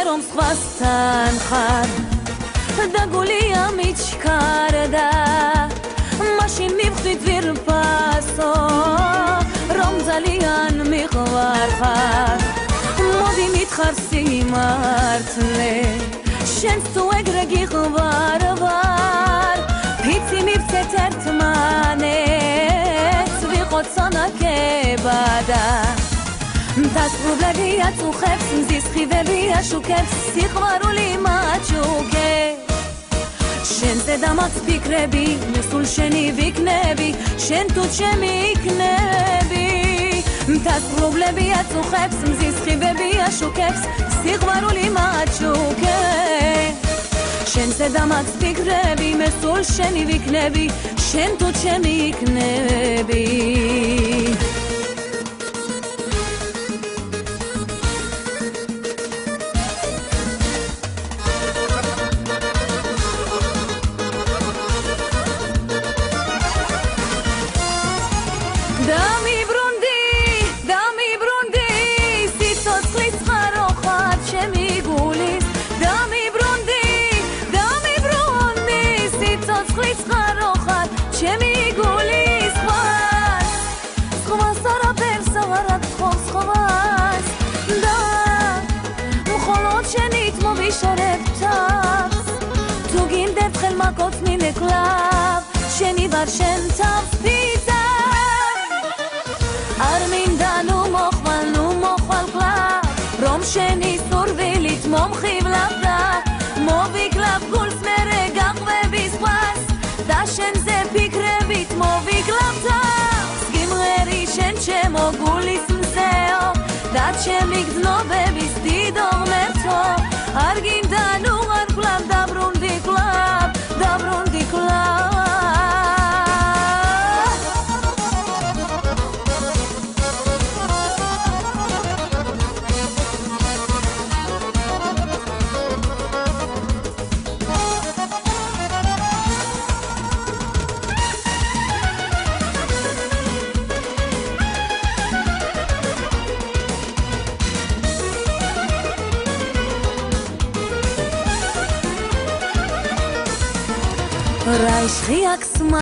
რომ სხვასთან ხარ და გულია მიჩქარდა მაშინ მივხვდი ძვირფასო რომ ძალიან მიყვარხარ მოდი მითხარ სიმართლე შენს თუ ეგრე გიყვარვარ ფიცი მივცეთ ერთმანეთს ვიყოთ სანაკებადა დასრულებია წუხებს მზის ხივები აშუქებს სიყვარული მაჩუქებს შენზე დამაც ფიქრები სულ შენი ვიქნები შენ თუ ჩემი იქნები დასრულებია წუხებს მზის ხივები აშუქებს სიყვარული მაჩუქებს შენზე დამაც ფიქრები სულ შენი ვიქნები შენ თუ ჩემი იქნები თუ გინდებ ხელმა კოცმინე კლავ შენი ვარ შენ თავს ფიცა არ მინდა ნუ მოხვალ კლავ რომ შენი სურვილით მომხიბლავ და მოვიკლავ გულს მერე გაყვები სხვას და შენზე ფიქრებით მოვიკლავ თავს გიმღერი შენ ჩემო გულის მზეო და ჩემი გრძნობების დიდო ღმერთო არ გინდა ნუ არ კლავ დაბრუნდი კლავ რა ისხი აქვს